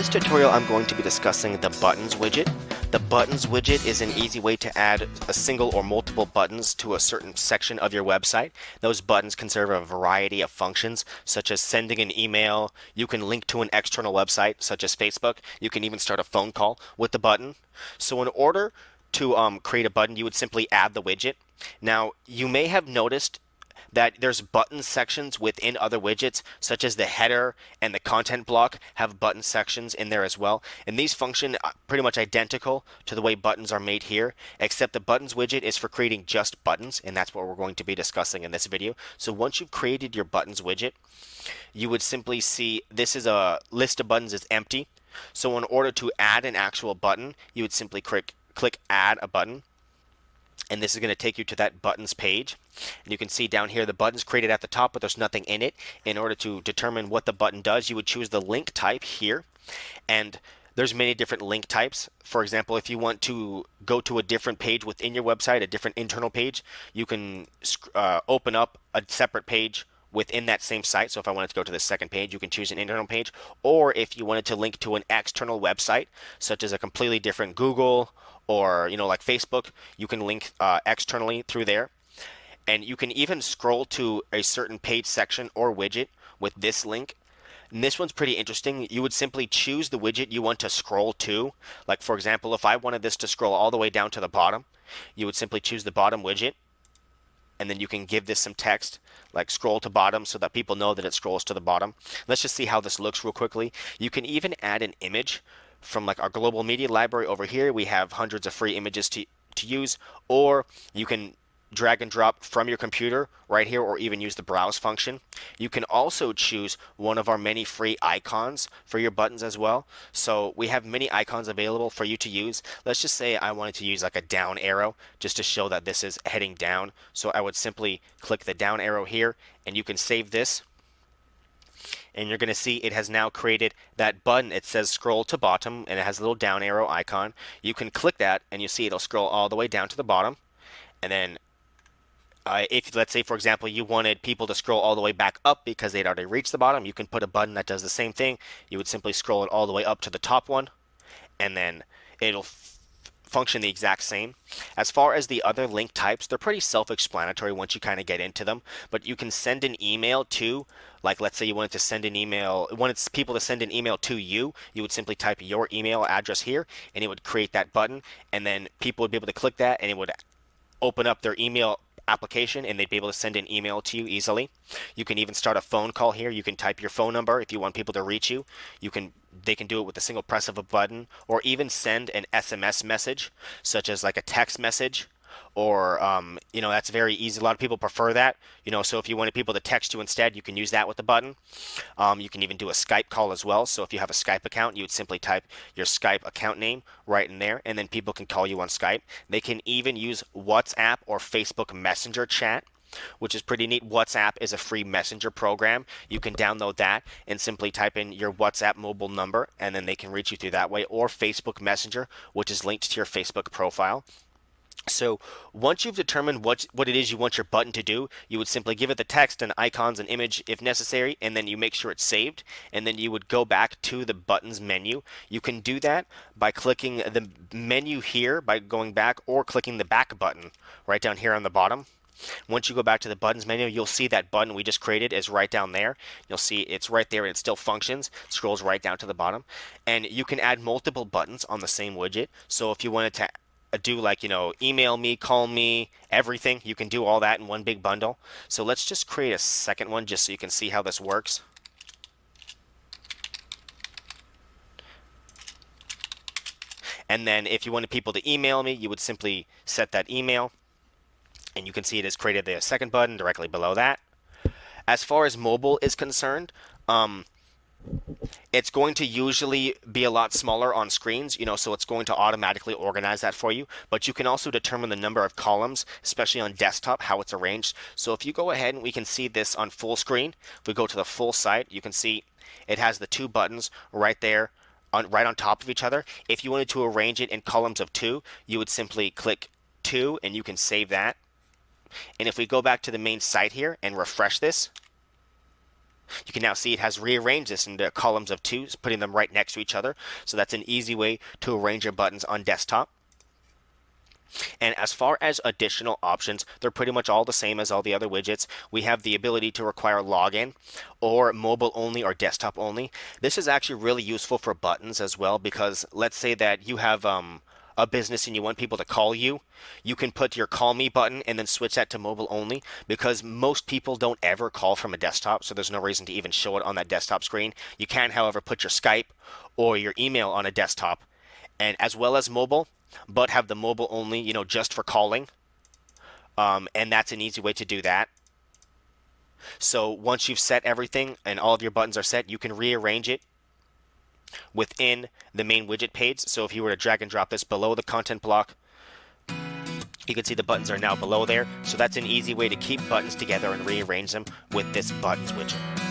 this tutorial, I'm going to be discussing the Buttons widget. The Buttons widget is an easy way to add a single or multiple buttons to a certain section of your website. Those buttons can serve a variety of functions, such as sending an email. You can link to an external website, such as Facebook. You can even start a phone call with the button. So in order to create a button, you would simply add the widget. Now, you may have noticed that there's button sections within other widgets, such as the header and the content block have button sections in there as well. And these function pretty much identical to the way buttons are made here, except the buttons widget is for creating just buttons, and that's what we're going to be discussing in this video. So once you've created your buttons widget, you would simply see this is a list of buttons is empty. So in order to add an actual button, you would simply click add a button. And this is going to take you to that buttons page. And you can see down here the button's created at the top, but there's nothing in it. In order to determine what the button does, you would choose the link type here. And there's many different link types. For example, if you want to go to a different page within your website, a different internal page, you can open up a separate page within that same site. So if I wanted to go to the second page, you can choose an internal page. Or if you wanted to link to an external website, such as a completely different Google or like Facebook, you can link externally through there. And you can even scroll to a certain page section or widget with this link. And this one's pretty interesting. You would simply choose the widget you want to scroll to. Like for example, if I wanted this to scroll all the way down to the bottom, you would simply choose the bottom widget. And then you can give this some text, like scroll to bottom, so that people know that it scrolls to the bottom. Let's just see how this looks real quickly. You can even add an image from like our global media library over here. We have hundreds of free images to use, or you can drag and drop from your computer right here, or even use the browse function. You can also choose one of our many free icons for your buttons as well. So we have many icons available for you to use. Let's just say I wanted to use like a down arrow just to show that this is heading down. So I would simply click the down arrow here, and you can save this. And you're going to see it has now created that button. It says scroll to bottom, and it has a little down arrow icon. You can click that, and you see it'll scroll all the way down to the bottom. And then if, let's say, for example, you wanted people to scroll all the way back up because they'd already reached the bottom, you can put a button that does the same thing. You would simply scroll it all the way up to the top one, and then it'll function the exact same. As far as the other link types, they're pretty self-explanatory once you kind of get into them. But you can send an email to, like let's say you wanted to send an email, wanted people to send an email to you, you would simply type your email address here, and it would create that button, and then people would be able to click that, and it would open up their email application, and they'd be able to send an email to you easily. You can even start a phone call here. You can type your phone number if you want people to reach you. They can do it with a single press of a button, or even send an SMS message, such as like a text message, or that's very easy. A lot of people prefer that. So if you wanted people to text you instead, you can use that with the button. You can even do a Skype call as well. So if you have a Skype account, you would simply type your Skype account name right in there, and then people can call you on Skype. They can even use WhatsApp or Facebook Messenger chat, which is pretty neat. WhatsApp is a free messenger program. You can download that and simply type in your WhatsApp mobile number, and then they can reach you through that way, or Facebook Messenger, which is linked to your Facebook profile. So once you've determined what it is you want your button to do, you would simply give it the text and icons and image if necessary, and then you make sure it's saved, and then you would go back to the buttons menu. You can do that by clicking the menu here by going back, or clicking the back button right down here on the bottom. Once you go back to the buttons menu, you'll see that button we just created is right down there. You'll see it's right there, and it still functions. It scrolls right down to the bottom. And you can add multiple buttons on the same widget. So if you wanted to do like, email me, call me, everything, you can do all that in one big bundle. So let's just create a second one just so you can see how this works. And then if you wanted people to email me, you would simply set that email. And you can see it has created the second button directly below that. As far as mobile is concerned, it's going to usually be a lot smaller on screens, so it's going to automatically organize that for you. But you can also determine the number of columns, especially on desktop, how it's arranged. So if you go ahead, and we can see this on full screen. If we go to the full site, you can see it has the two buttons right there, right on top of each other. If you wanted to arrange it in columns of 2, you would simply click 2, and you can save that. And if we go back to the main site here and refresh this, You can now see it has rearranged this into columns of 2, putting them right next to each other. So that's an easy way to arrange your buttons on desktop. And as far as additional options, they're pretty much all the same as all the other widgets. We have the ability to require login or mobile only or desktop only. This is actually really useful for buttons as well, because let's say that you have a business and you want people to call you, you can put your call me button and then switch that to mobile only, because most people don't ever call from a desktop, so there's no reason to even show it on that desktop screen. You can, however, put your Skype or your email on a desktop and as well as mobile, but have the mobile only, just for calling. And that's an easy way to do that. So once you've set everything and all of your buttons are set, you can rearrange it within the main widget page. So if you were to drag and drop this below the content block, you can see the buttons are now below there. So that's an easy way to keep buttons together and rearrange them with this buttons widget.